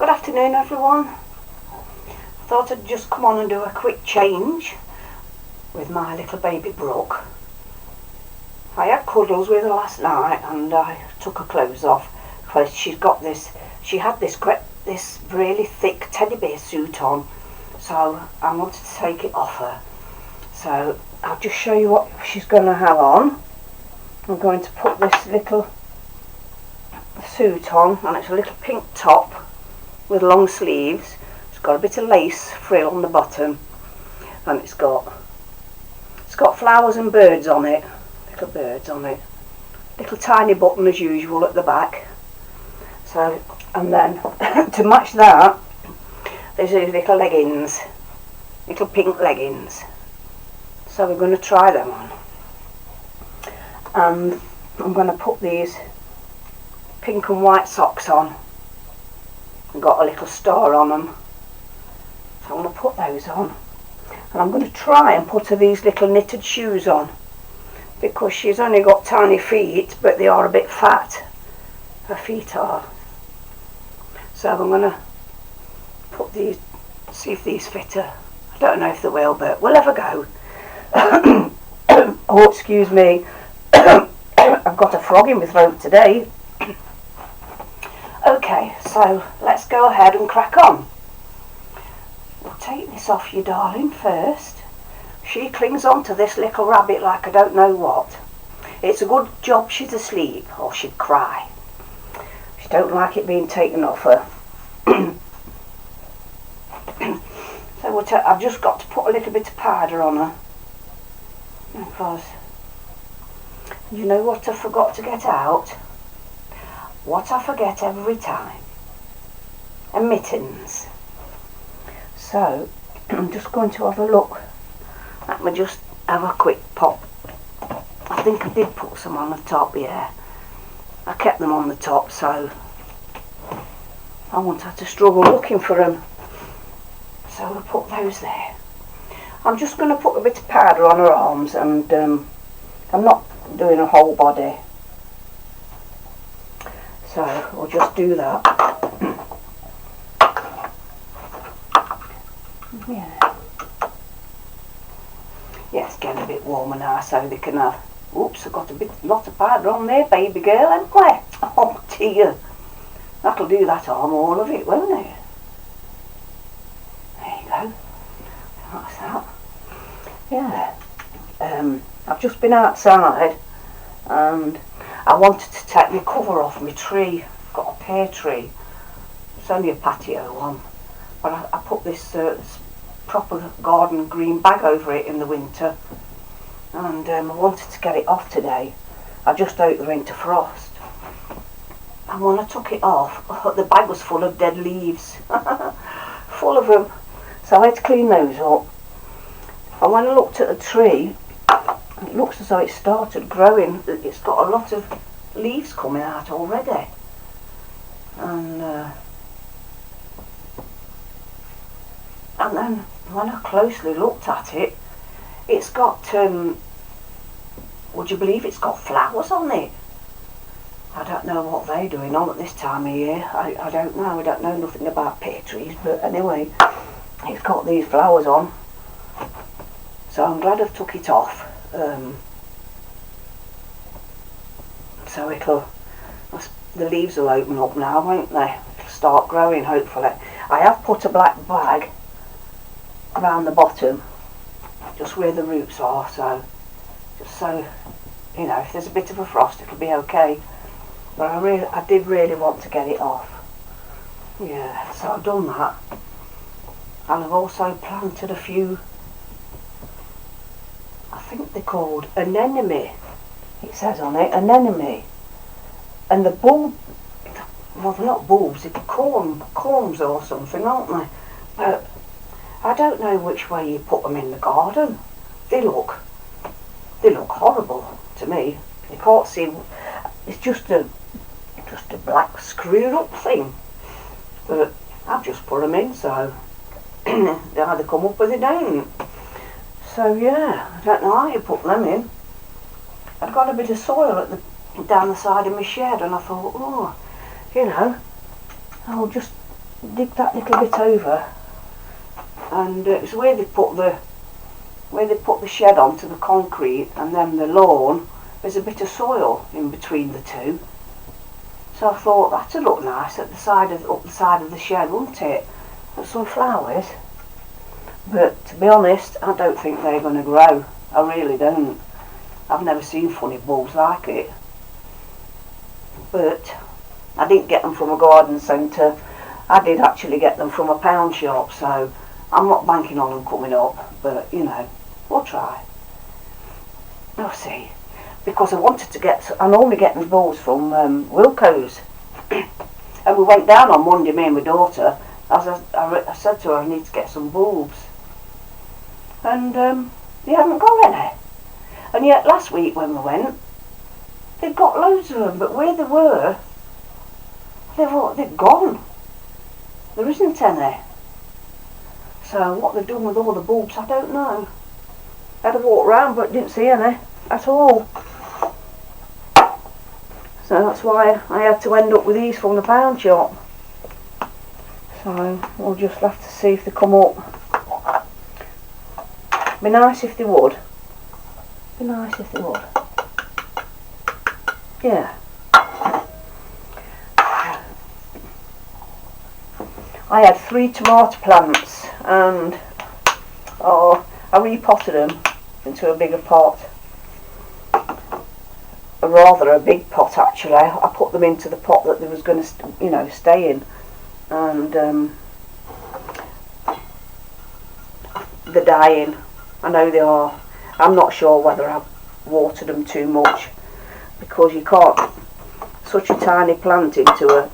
Good afternoon everyone. Thought I'd just come on and do a quick change with my little baby Brooke. I had cuddles with her last night and I took her clothes off because she had this really thick teddy bear suit on, so I wanted to take it off her. So I'll just show you what she's going to have on. I'm going to put this little suit on, and it's a little pink top with long sleeves. It's got a bit of lace frill on the bottom, and it's got flowers and birds on it, little birds on it, little tiny button as usual at the back. So, and then to match that, there's these little leggings, little pink leggings. So we're going to try them on, and I'm going to put these pink and white socks on. I've got a little star on them, so I'm going to put those on, and I'm going to try and put her these little knitted shoes on because she's only got tiny feet, but they are a bit fat, her feet are. So I'm going to put these, see if these fit her. I don't know if they will, but we'll have a go. Oh, excuse me. I've got a frog in my throat today. Okay, so let's go ahead and crack on. We'll take this off you, darling, first. She clings on to this little rabbit like I don't know what. It's a good job she's asleep, or she'd cry. She don't like it being taken off her. So I've just got to put a little bit of powder on her, because you know what I forgot to get out? What I forget every time? Mittens. So I'm just going to have a look. Let me just have a quick pop. I think I did put some on the top, yeah. I kept them on the top, so I won't have to struggle looking for them. So we'll put those there. I'm just going to put a bit of powder on her arms, and I'm not doing a whole body. So we'll just do that. Yeah. Yeah, it's getting a bit warmer now, so they can have. Oops, I've got lot of powder on there, baby girl, haven't we? Oh dear. That'll do that arm, all of it, won't it? There you go. That's that. Yeah. I've just been outside and I wanted to take my cover off my tree. I've got a pear tree. It's only a patio one, but I put this proper garden green bag over it in the winter, and I wanted to get it off today. I just hope there ain't a frost. And when I took it off, the bag was full of dead leaves. Full of them. So I had to clean those up. And when I looked at the tree, it looks as though it started growing. It's got a lot of leaves coming out already. And then when I closely looked at it, it's got, would you believe it's got flowers on it? I don't know what they're doing on at this time of year. I don't know. I don't know nothing about pear trees, but anyway, it's got these flowers on. So I'm glad I've took it off. So the leaves will open up now, won't they? It'll start growing, hopefully. I have put a black bag around the bottom, just where the roots are, so just so, you know, if there's a bit of a frost, it'll be okay. But I did really want to get it off. Yeah, so I've done that. And I've also planted a few, I think they're called anemone. It says on it, anemone. And the bulb, well, they're not bulbs, they're corms or something, aren't they? But I don't know which way you put them in the garden. They look horrible to me. You can't see. It's just a black screwed up thing. But I've just put them in, so they either come up or they don't. So yeah, I don't know how you put them in. I'd got a bit of soil down the side of my shed, and I thought, oh, you know, I'll just dig that little bit over, and it's where they put the shed onto the concrete, and then the lawn. There's a bit of soil in between the two, so I thought that'd look nice at the side of up the side of the shed, wouldn't it? Put some flowers, but to be honest, I don't think they're going to grow. I really don't. I've never seen funny bulbs like it. But I didn't get them from a garden centre. I did actually get them from a pound shop, so I'm not banking on them coming up, but you know, we'll try. We'll see. Because I wanted to get, I normally get my bulbs from Wilco's. And we went down on Monday, me and my daughter. I said to her, I need to get some bulbs. And they haven't got any. And yet last week when we went, they'd got loads of them, but where they were, they've gone. There isn't any. So what they've done with all the bulbs, I don't know. I had to walk round but didn't see any at all. So that's why I had to end up with these from the pound shop. So we'll just have to see if they come up. Be nice if they would. Be nice if they would. Yeah. I had 3 tomato plants and I repotted them into a bigger pot. Rather a big pot actually. I put them into the pot that they was going to, stay in, and they're dying. I know they are. I'm not sure whether I've watered them too much, because you can't, such a tiny plant into a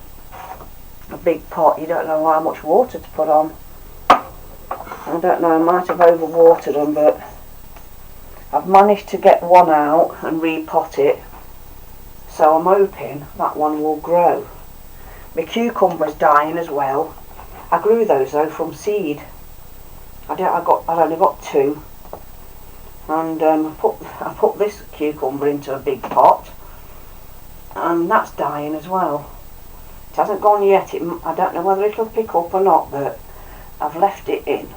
big pot, you don't know how much water to put on. I don't know, I might have overwatered them, but I've managed to get one out and repot it, so I'm hoping that one will grow. My cucumber's dying as well. I grew those though from seed. I've only got 2, and I put this cucumber into a big pot, and that's dying as well. It hasn't gone yet. I don't know whether it'll pick up or not, but I've left it in.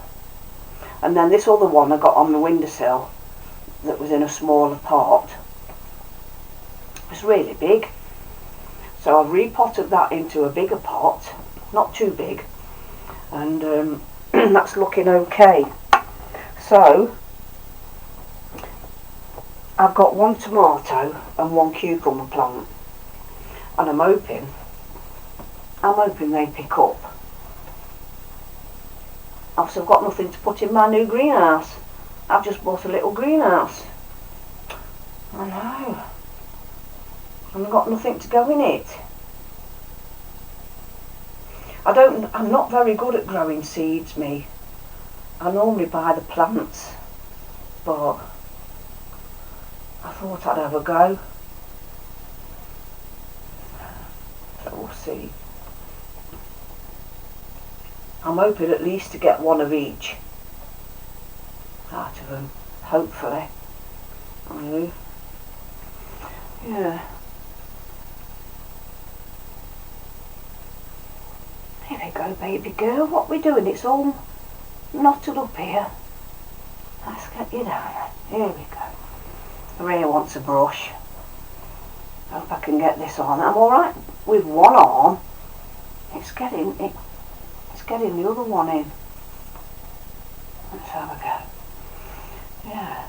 And then this other one I got on the windowsill that was in a smaller pot. It's really big. So I've repotted that into a bigger pot, not too big, and that's looking okay. So I've got 1 tomato and 1 cucumber plant, and I'm hoping they pick up. Obviously I've got nothing to put in my new greenhouse. I've just bought a little greenhouse. I know. And I've got nothing to go in it. I'm not very good at growing seeds, me. I normally buy the plants, but I thought I'd have a go. So we'll see. I'm hoping at least to get 1 of each out of them, hopefully. Yeah. Here we go, baby girl. What we doing? It's all knotted up here. Let's get you down. Here we go. Ray wants a brush. Hope I can get this on. I'm alright with one arm. It's getting the other one in. Let's have a go. Yeah.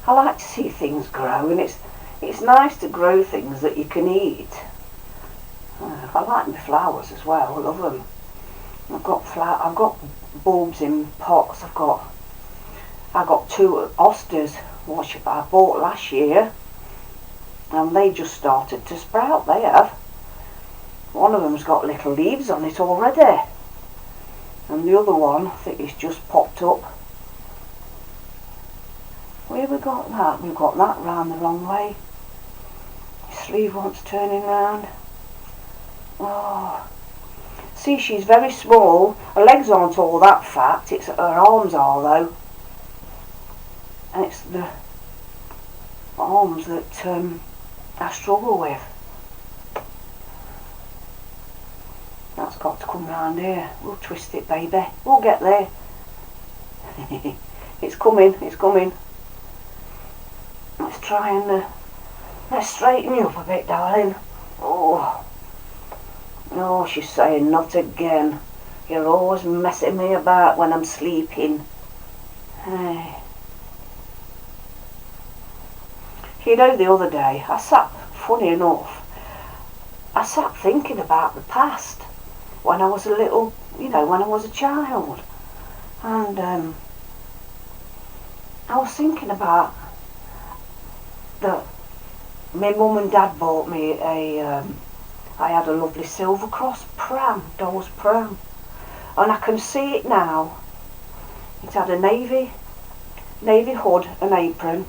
I like to see things grow, and it's nice to grow things that you can eat. I like my flowers as well. I love them. I've got bulbs in pots. I got 2 osters which I bought last year, and they just started to sprout. They have. One of them's got little leaves on it already, and the other one I think it's just popped up. Where have we got that? We've got that round the wrong way. His sleeve wants turning round. Oh. See, she's very small. Her legs aren't all that fat. Her arms are though. and it's the arms that I struggle with. That's got to come round here. We'll twist it, baby. We'll get there. It's coming, it's coming. Let's try and let's straighten you up a bit, darling. Oh, no, she's saying not again. You're always messing me about when I'm sleeping. Hey. You know, the other day, funny enough, I sat thinking about the past when I was a little, when I was a child. And I was thinking about that my mum and dad bought me I had a lovely Silver Cross pram, doll's pram. And I can see it now. It had a navy hood and apron.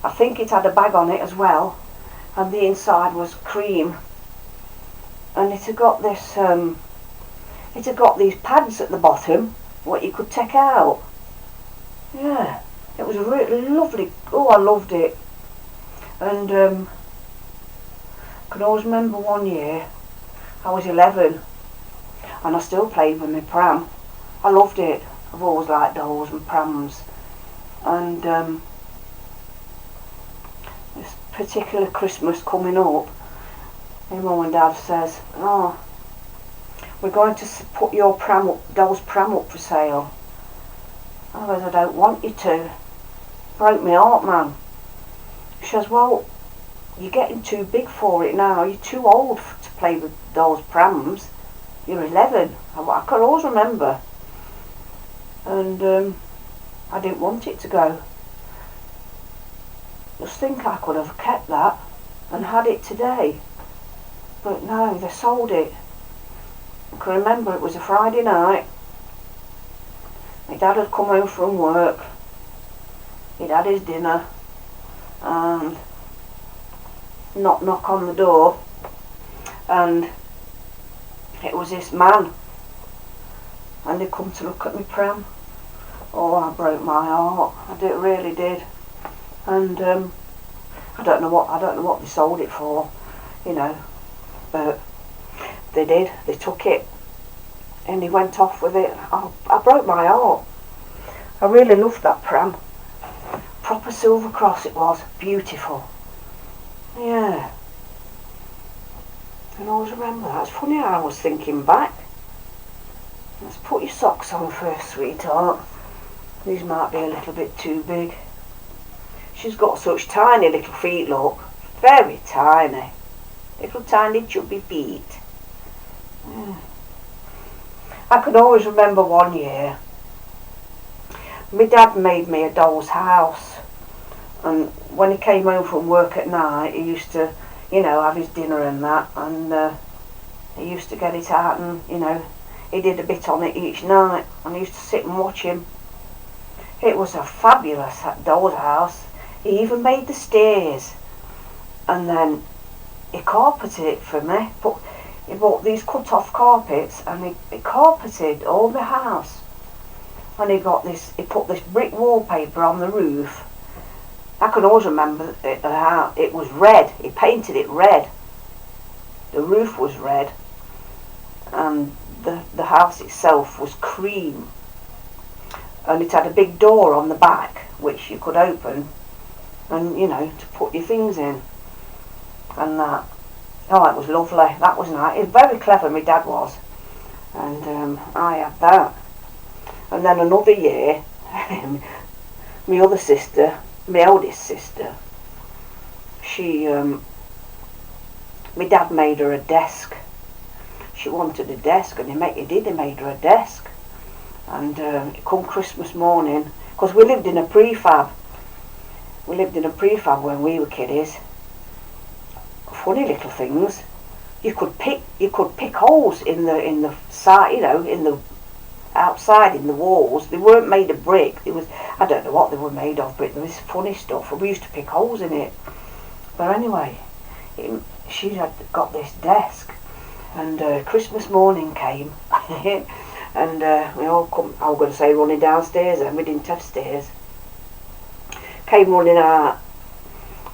I think it had a bag on it as well, and the inside was cream. And it had got this, it had got these pads at the bottom, what you could take out. Yeah, it was a really lovely. Oh, I loved it. And I can always remember one year, I was 11, and I still played with my pram. I loved it. I've always liked dolls and prams. And this particular Christmas coming up, my mum and dad says, "Oh, we're going to put your doll's pram up for sale." I said, "I don't want you to." Broke my heart, man. She says, "Well, you're getting too big for it now. You're too old to play with those prams. You're 11. I can always remember. And I didn't want it to go. Just think I could have kept that and had it today. But no, they sold it. I can remember it was a Friday night. My dad had come home from work. He'd had his dinner. And knock on the door. And it was this man. And he come to look at me pram. Oh, I broke my heart. Really did. And I don't know what they sold it for, but they did. They took it, and he went off with it. I broke my heart. I really loved that pram. Proper Silver Cross it was. Beautiful. Yeah. And I always remember that. It's funny how I was thinking back. Let's put your socks on first, sweetheart. These might be a little bit too big. She's got such tiny little feet, look. Very tiny. Little tiny chubby feet. I can always remember one year. My dad made me a doll's house. And when he came home from work at night, he used to, have his dinner and that. And he used to get it out and, he did a bit on it each night. And I used to sit and watch him. It was a fabulous doll's house. He even made the stairs. And then he carpeted it for me. He bought these cut-off carpets and he carpeted all the house. And he put this brick wallpaper on the roof. I can always remember how it was red. He painted it red. The roof was red. And the house itself was cream. And it had a big door on the back which you could open and to put your things in and that. Oh, it was lovely. That was nice. It was very clever, my dad was. And I had that. And then another year my other sister, my eldest sister, my dad made her a desk. She wanted a desk and he made her a desk. And it come Christmas morning, because we lived in a prefab. We lived in a prefab when we were kiddies. Funny little things. You could pick holes in the side, in the outside in the walls. They weren't made of brick. I don't know what they were made of, but there was funny stuff. And we used to pick holes in it. But anyway, she had got this desk, and Christmas morning came. And we all come, I was going to say running downstairs, and we didn't have stairs. came running out,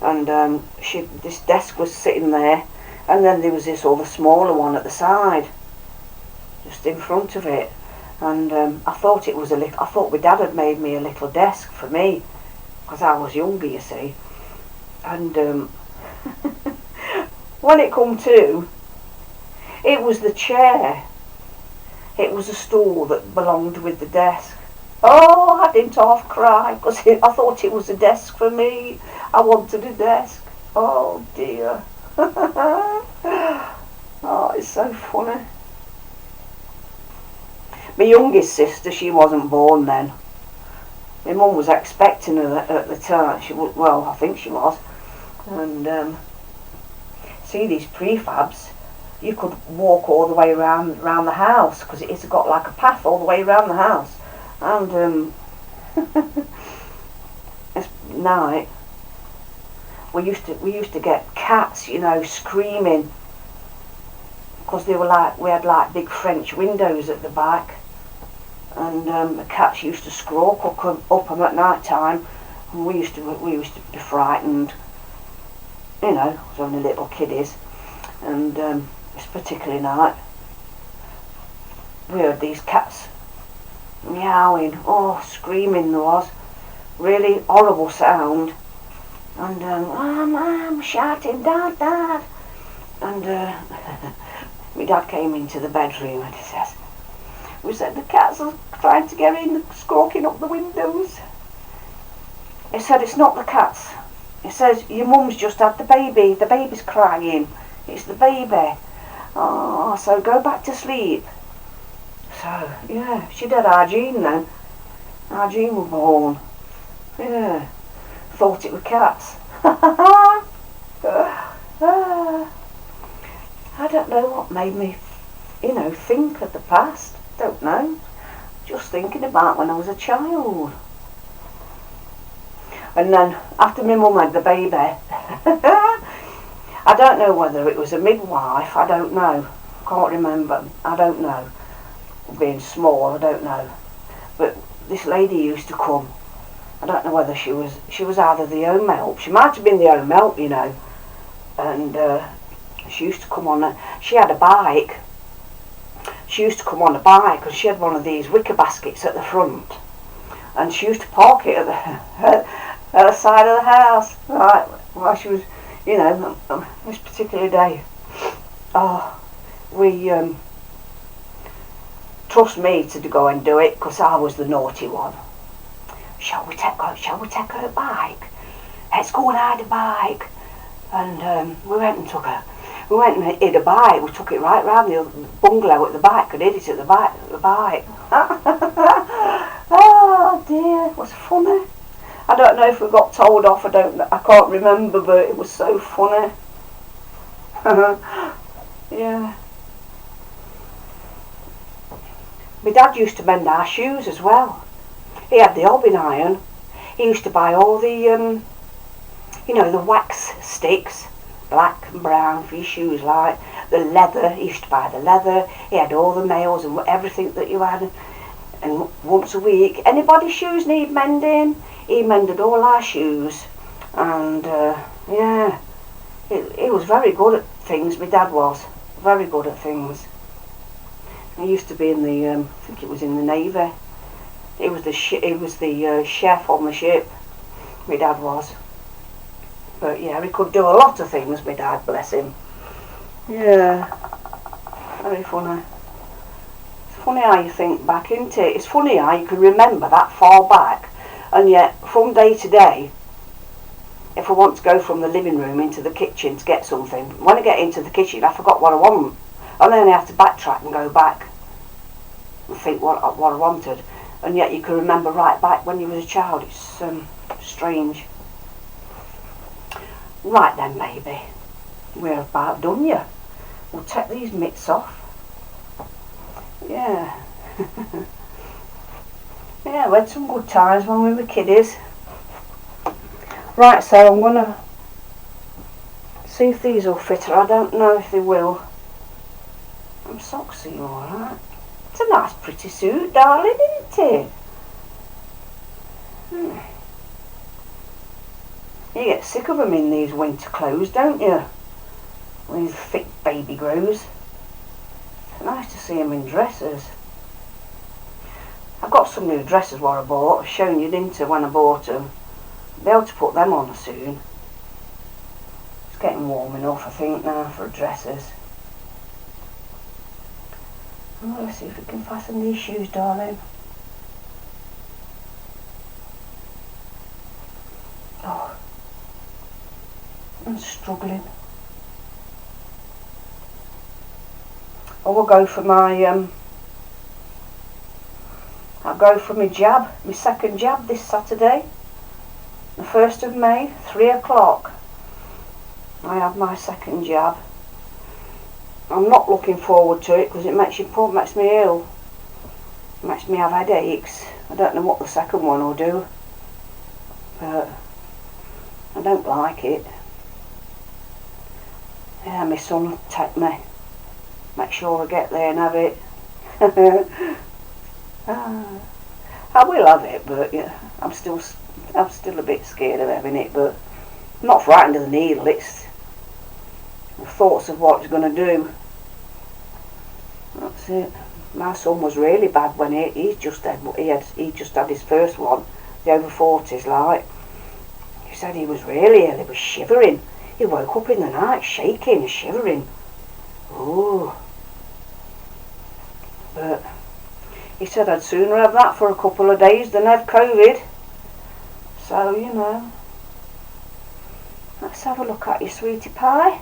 and this desk was sitting there, and then there was this other smaller one at the side, just in front of it. And I thought it was a little. I thought my dad had made me a little desk for me, because I was younger, you see. And when it come to, it was the chair. It was a stool that belonged with the desk. Oh, I didn't half cry, because I thought it was a desk for me. I wanted a desk. Oh dear. Oh, it's so funny. My youngest sister, she wasn't born then. My mum was expecting her at the time. Well, I think she was. And see, these prefabs, you could walk all the way around the house, because it's got like a path all the way around the house. And at night we used to get cats, you know, screaming, because they were like, we had like big French windows at the back, and the cats used to squawk up them at night time, and we used to be frightened, you know, it was only little kiddies. And this particular night we heard these cats meowing, oh, screaming. There was really horrible sound, and I'm shouting, Dad, Dad. And my dad came into the bedroom and he says, we said the cats are trying to get in, squawking up the windows. He said, it's not the cats. He says, your mum's just had the baby's crying, it's the baby. Oh, so go back to sleep. So, yeah, she'd had Argene then. Argene was born. Yeah, thought it were cats. I don't know what made me, you know, think of the past. Don't know. Just thinking about when I was a child. And then, after my mum had the baby, I don't know whether it was a midwife, I don't know. Can't remember, I don't know. Being small, I don't know. But this lady used to come. I don't know whether she was either the home help. She might have been the home help, you know. And she used to come on, she had a bike. She used to come on a bike, and she had one of these wicker baskets at the front. And she used to park it at the side of the house. Right, while she was, you know, this particular day. Oh, we, trust me to go and do it, because I was the naughty one. Shall we take her bike? Let's go and hide a bike. And we went and took her. We went and hid a bike. We took it right round the bungalow at the back and hid it at the back of the bike. Oh dear, it was funny. I don't know if we got told off. I can't remember, but it was so funny. Yeah. My dad used to mend our shoes as well. He had the hobbing iron. He used to buy all the, you know, the wax sticks, black and brown for your shoes, like the leather. He used to buy the leather. He had all the nails and everything that you had. And once a week, anybody's shoes need mending, he mended all our shoes. And yeah, he was very good at things. My dad was very good at things. He used to be in the, I think it was in the Navy. He was the chef on the ship. My dad was. But yeah, he could do a lot of things. My dad, bless him. Yeah, very funny. It's funny how you think back, isn't it? It's funny how you can remember that far back, and yet from day to day, if I want to go from the living room into the kitchen to get something, when I get into the kitchen, I forgot what I want. And then I have to backtrack and go back and think what I wanted. And yet you can remember right back when you was a child. It's strange. Right then, baby. We're about done, yeah. We'll take these mitts off. Yeah. Yeah, we had some good times when we were kiddies. Right, so I'm going to see if these will fit her. I don't know if they will. Them socks are alright. It's a nice pretty suit, darling, isn't it? You get sick of them in these winter clothes, don't you? With these thick baby grows. It's nice to see them in dresses. I've got some new dresses what I bought. I've shown you, didn't I, when I bought them. I'll be able to put them on soon. It's getting warm enough, I think, now for dresses. Oh, let's see if we can fasten these shoes, darling. Oh, I'm struggling. I will go for my I'll go for my jab, my second jab this Saturday, the 1st of May, 3 o'clock. I have my second jab. I'm not looking forward to it because it makes me ill. It makes me have headaches. I don't know what the second one will do, but I don't like it. Yeah, my son will take me. Make sure I get there and have it. I will have it, but yeah, I'm still a bit scared of having it, but I'm not frightened of the needle. It's the thoughts of what it's going to do. That's it. My son was really bad when he just had his first one, the over 40s like. He said he was really ill, he was shivering. He woke up in the night shaking and shivering. Ooh. But he said I'd sooner have that for a couple of days than have COVID. So, you know. Let's have a look at you, sweetie pie.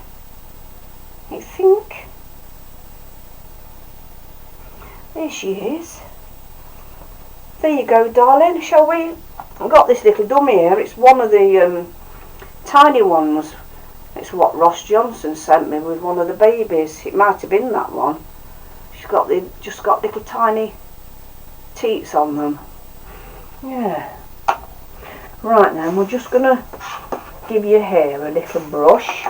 You think? There she is. There you go, darling. Shall we? I've got this little dummy here. It's one of the tiny ones. It's what Ross Johnson sent me with one of the babies. It might have been that one. She's just got little tiny teats on them. Yeah. Right now, we're just gonna give your hair a little brush,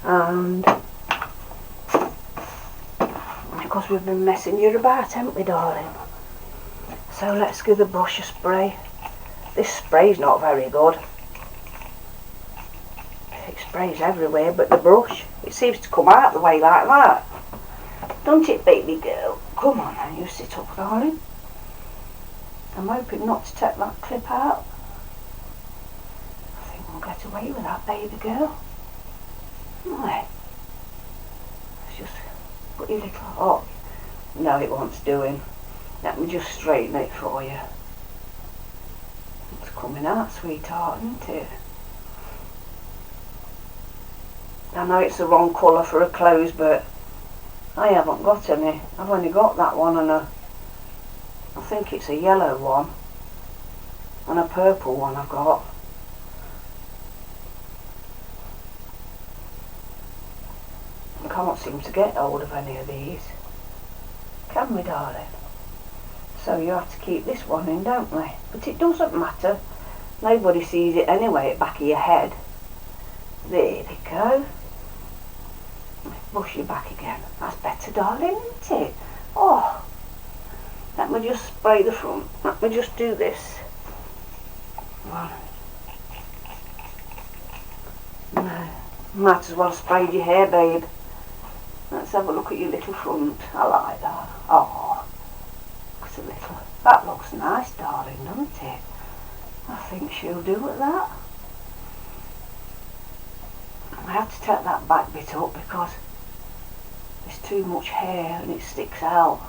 and because we've been messing you about, haven't we, darling? So let's give the brush a spray. This spray's not very good. It sprays everywhere, but the brush, it seems to come out the way like that. Don't it, baby girl? Come on now, you sit up, darling. I'm hoping not to take that clip out. I think we'll get away with that, baby girl. Right. Let's just put your little... Oh, no, it wants doing. Let me just straighten it for you. It's coming out, sweetheart, isn't it? I know it's the wrong colour for a clothes, but I haven't got any. I've only got that one and I think it's a yellow one and a purple one I've got. I can't seem to get hold of any of these. Can we, darling? So you have to keep this one in, don't we? But it doesn't matter. Nobody sees it anyway at the back of your head. There we go. Brush your back again. That's better, darling, isn't it? Oh, let me just spray the front. Let me just do this. One. No, might as well spray your hair, babe. Let's have a look at your little front. I like that. Oh, looks a little. That looks nice, darling, doesn't it? I think she'll do with that. I have to take that back bit up because there's too much hair and it sticks out.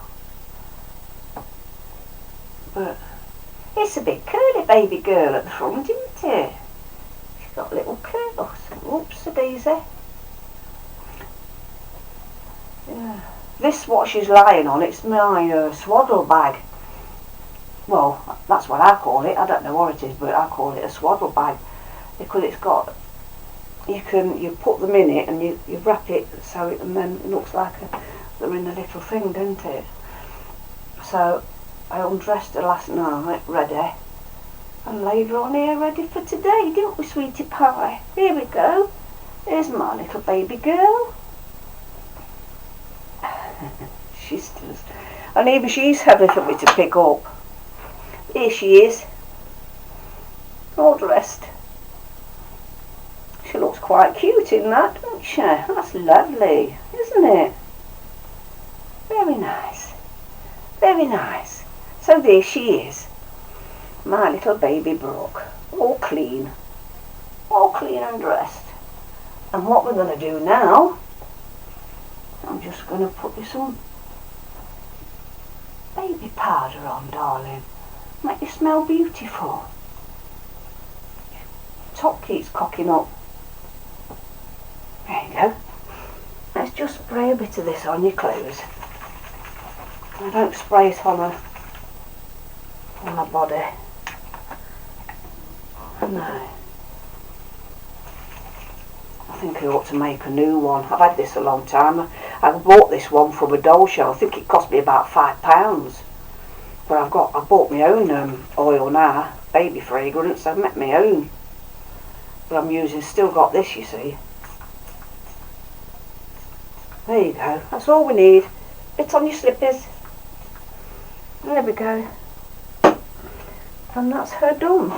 But it's a bit curly, baby girl, at the front, isn't it? She's got little curls. Oops, a daisy. Yeah. This what she's lying on, it's my swaddle bag. Well, that's what I call it. I don't know what it is, but I call it a swaddle bag because it's got, you put them in it and you wrap it so it, and then it looks like they're in a little thing, don't it? So I undressed her last night, ready, and laid her on here ready for today, didn't we, sweetie pie? Here we go. Here's my little baby girl. She's just, and even she's heavy for me to pick up. Here she is. all dressed. She looks quite cute in that, doesn't she? That's lovely, isn't it? Very nice. Very nice. So there she is. My little baby Brooke. All clean. All clean and dressed. And what we're going to do now, I'm just going to put you some baby powder on, darling. Make you smell beautiful. Top keeps cocking up. There you go. Let's just spray a bit of this on your clothes. I don't spray it on my body. No. I think I ought to make a new one. I've had this a long time. I bought this one from a doll show. I think it cost me about £5. But I bought my own oil now, baby fragrance. I've made my own. But I'm using, still got this, you see. There you go. That's all we need. Bit on your slippers. There we go. And that's her done.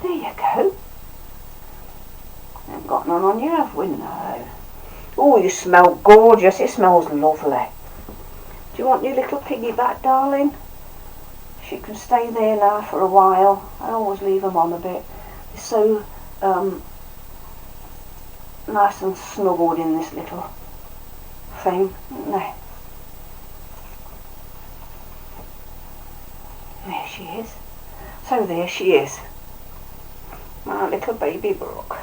There you go. Haven't got none on you, have we? No. Oh, you smell gorgeous. It smells lovely. Do you want your little piggy back, darling? She can stay there now for a while. I always leave them on a bit. They're so nice and snuggled in this little thing, aren't they? There she is. So there she is. My little baby Brooke.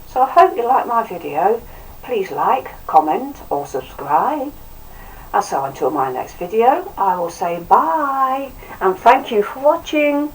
So I hope you like my video. Please like, comment or subscribe. And so until my next video, I will say bye and thank you for watching.